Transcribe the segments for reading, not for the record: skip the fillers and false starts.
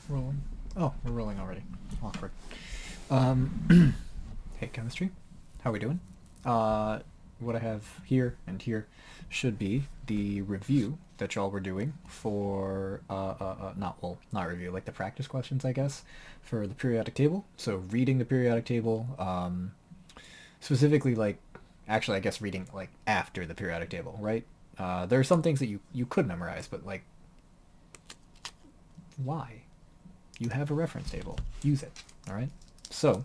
Rolling. Oh, we're rolling already. Awkward. Hey, chemistry. How are we doing? What I have here and here should be the review that y'all were doing for, not review, like the practice questions, I guess, for the periodic table. So reading the periodic table, specifically, like, actually, I guess reading, like, after the periodic table, right? There are some things that you could memorize, but, like, why? You have a reference table. Use it. All right. So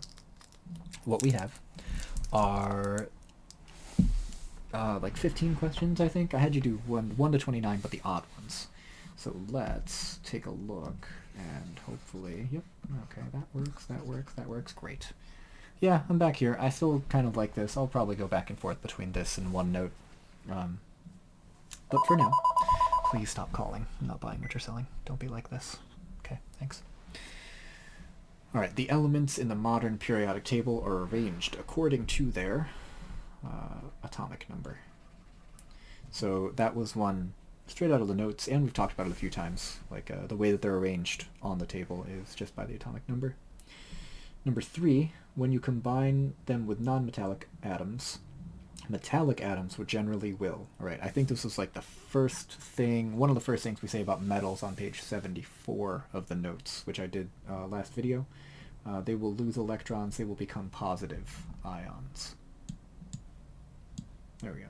what we have are like 15 questions. I think I had you do one to 29, but the odd ones. So let's take a look and hopefully, yep. Okay, that works. That works. That works. Great. Yeah, I'm back here. I still kind of like this. I'll probably go back and forth between this and OneNote. But for now, please stop calling. I'm not buying what you're selling. Don't be like this. Okay, thanks. Alright, the elements in the modern periodic table are arranged according to their atomic number. So that was one straight out of the notes, and we've talked about it a few times. Like the way that they're arranged on the table is just by the atomic number. Number 3, when you combine them with non-metallic atoms, metallic atoms would generally will. Alright, I think this was like the first thing, one of the first things we say about metals on page 74 of the notes, which I did last video. They will lose electrons, they will become positive ions. There we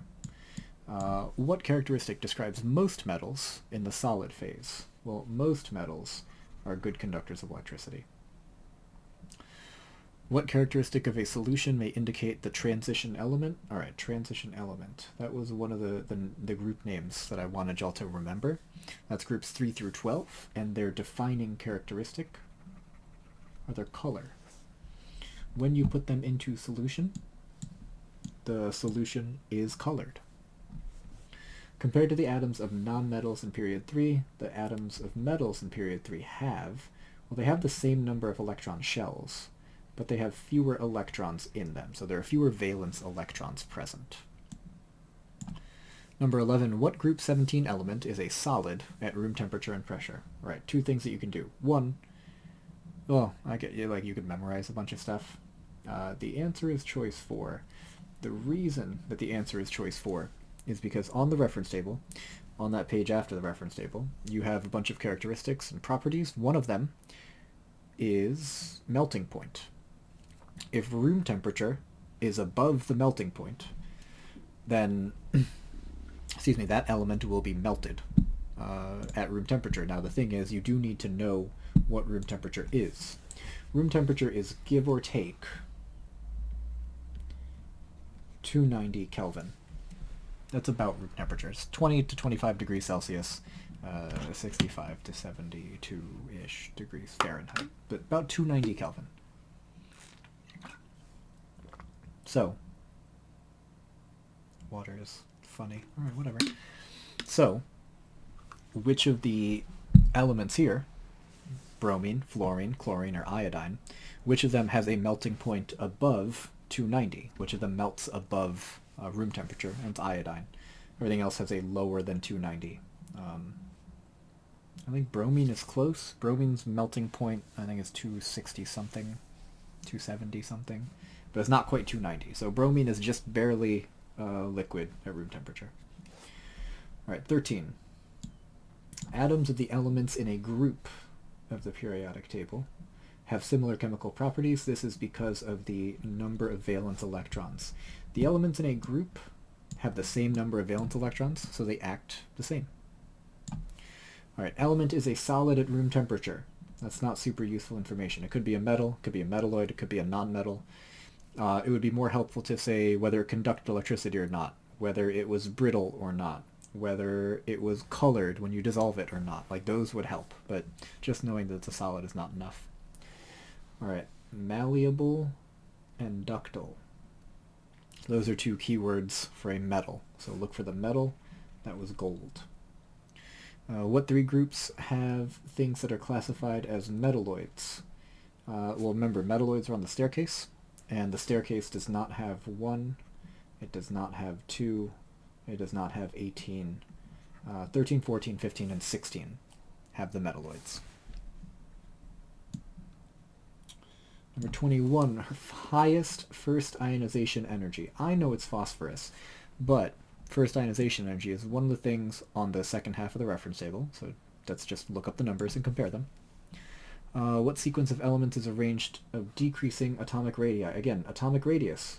go. What characteristic describes most metals in the solid phase? Well, most metals are good conductors of electricity. What characteristic of a solution may indicate the transition element? Alright, transition element. That was one of the group names that I wanted y'all to remember. That's groups 3 through 12, and their defining characteristic are their color. When you put them into solution, the solution is colored. Compared to the atoms of nonmetals in period 3, the atoms of metals in period 3 they have the same number of electron shells, but they have fewer electrons in them, so there are fewer valence electrons present. Number 11, what group 17 element is a solid at room temperature and pressure? Right, two things that you can do. One, well, I get you, like you could memorize a bunch of stuff. The answer is choice 4. The reason that the answer is choice 4 is because on the reference table, on that page after the reference table, you have a bunch of characteristics and properties. One of them is melting point. If room temperature is above the melting point, then excuse me, that element will be melted at room temperature. Now the thing is, you do need to know what room temperature is. Room temperature is give or take 290 Kelvin. That's about room temperature. It's 20 to 25 degrees Celsius, 65 to 72-ish degrees Fahrenheit, but about 290 Kelvin. So, water is funny. Alright, whatever. So, which of the elements here, bromine, fluorine, chlorine, or iodine, which of them has a melting point above 290? Which of them melts above room temperature? And it's iodine. Everything else has a lower than 290. I think bromine is close. Bromine's melting point, I think, is 260 something, 270 something. But it's not quite 290. So bromine is just barely liquid at room temperature. Alright, 13. Atoms of the elements in a group of the periodic table have similar chemical properties. This is because of the number of valence electrons. The elements in a group have the same number of valence electrons, so they act the same. Alright, element is a solid at room temperature. That's not super useful information. It could be a metal, it could be a metalloid, it could be a non-metal. It would be more helpful to say whether it conducted electricity or not, whether it was brittle or not, whether it was colored when you dissolve it or not. Like, those would help, but just knowing that it's a solid is not enough. Alright, malleable and ductile. Those are two keywords for a metal. So look for the metal. That was gold. What 3 groups have things that are classified as metalloids? Well, remember, metalloids are on the staircase, and the staircase does not have 1, it does not have 2, it does not have 18. 13, 14, 15, and 16 have the metalloids. Number 21, highest first ionization energy. I know it's phosphorus, but first ionization energy is one of the things on the second half of the reference table, so let's just look up the numbers and compare them. What sequence of elements is arranged of decreasing atomic radii? Again, atomic radius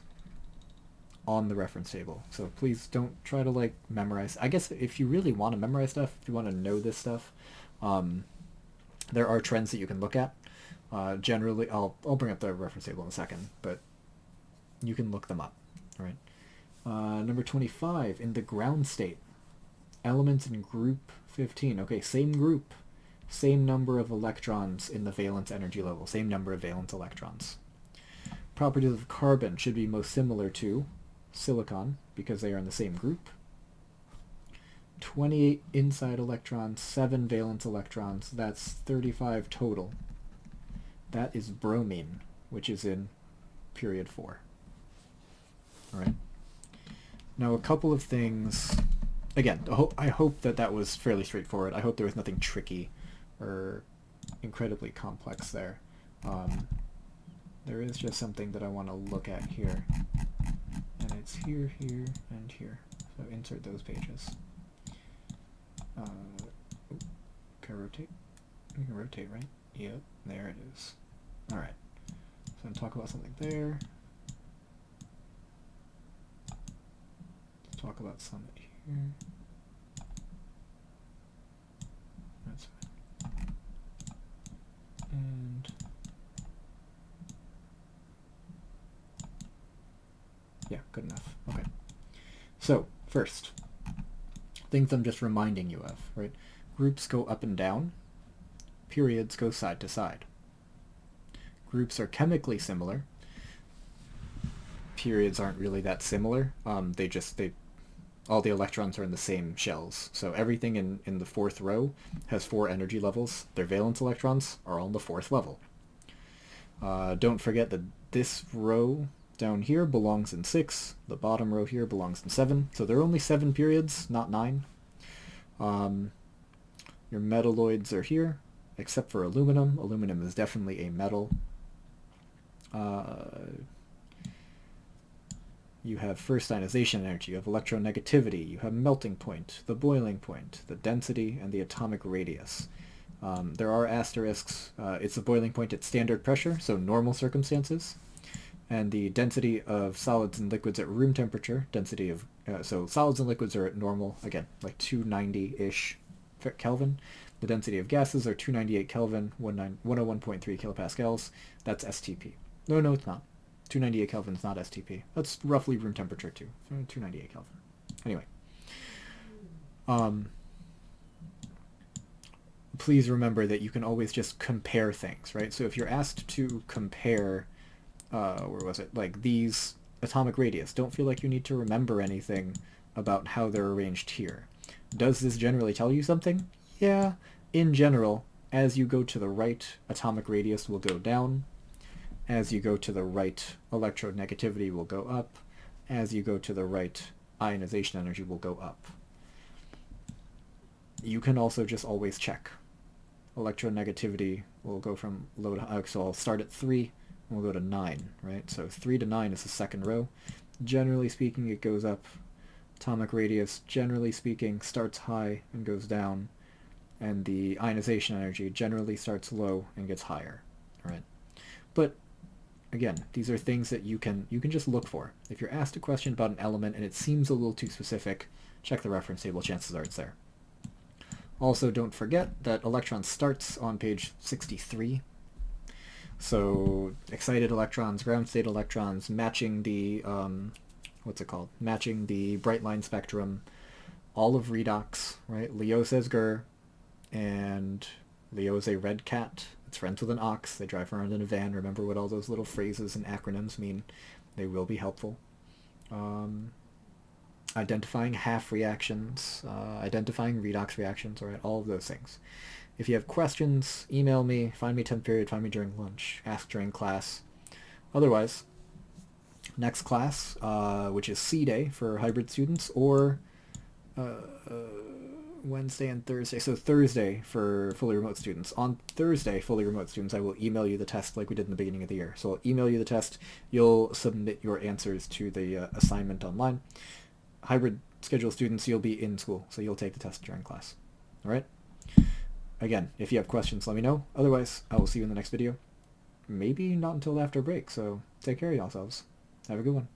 on the reference table. So please don't try to like memorize. I guess if you really want to memorize stuff, if you want to know this stuff, there are trends that you can look at. Generally, I'll bring up the reference table in a second, but you can look them up. All right. Number 25, in the ground state, elements in group 15. Okay, same group, same number of electrons in the valence energy level, same number of valence electrons. Properties of carbon should be most similar to silicon because they are in the same group. 28 inside electrons, 7 valence electrons, that's 35 total. That is bromine, which is in period 4. Alright. Now a couple of things. Again, I hope that was fairly straightforward. I hope there was nothing tricky or incredibly complex there. There is just something that I want to look at here. And it's here, here, and here. So insert those pages. Can I rotate? You can rotate, right? Yep, there it is. Alright. So I'm going to talk about something there. Let's talk about some here. That's fine. And yeah, good enough. Okay. So, first, things I'm just reminding you of, right? Groups go up and down. Periods go side to side. Groups are chemically similar. Periods aren't really that similar. All the electrons are in the same shells. So everything in the fourth row has 4 energy levels. Their valence electrons are on the 4th level. Don't forget that this row down here belongs in 6. The bottom row here belongs in 7. So there are only 7 periods, not 9. Your metalloids are here, except for aluminum. Aluminum is definitely a metal. You have first ionization energy, you have electronegativity, you have melting point, the boiling point, the density, and the atomic radius. There are asterisks. It's the boiling point at standard pressure, so normal circumstances, and the density of solids and liquids at room temperature, so solids and liquids are at normal, again, like 290-ish Kelvin. The density of gases are 298 Kelvin, 101.3 kilopascals. That's STP. No, it's not. 298 Kelvin is not STP. That's roughly room temperature too. 298 Kelvin. Anyway. Please remember that you can always just compare things, right? So if you're asked to compare, like these atomic radius, don't feel like you need to remember anything about how they're arranged here. Does this generally tell you something? Yeah, in general, as you go to the right, atomic radius will go down. As you go to the right, electronegativity will go up. As you go to the right, ionization energy will go up. You can also just always check. Electronegativity will go from low to high, so I'll start at 3, and we'll go to 9, right? So 3 to 9 is the second row. Generally speaking, it goes up. Atomic radius, generally speaking, starts high and goes down. And the ionization energy generally starts low and gets higher, right? But again, these are things that you can just look for. If you're asked a question about an element and it seems a little too specific, check the reference table, chances are it's there. Also, don't forget that electron starts on page 63. So excited electrons, ground state electrons, matching the, matching the bright line spectrum, all of redox, right? Leo says Gur, and Leo is a red cat. It's friends with an ox. They drive around in a van. Remember what all those little phrases and acronyms mean. They will be helpful. Identifying half reactions, identifying redox reactions, all right, all of those things. If you have questions, email me, find me 10th period, find me during lunch, ask during class. Otherwise, next class, which is C Day for hybrid students, or Wednesday and Thursday. So Thursday for fully remote students. On Thursday, fully remote students, I will email you the test like we did in the beginning of the year. So I'll email you the test. You'll submit your answers to the assignment online. Hybrid schedule students, you'll be in school, so you'll take the test during class. All right? Again, if you have questions, let me know. Otherwise, I will see you in the next video. Maybe not until after break, so take care of yourselves. Have a good one.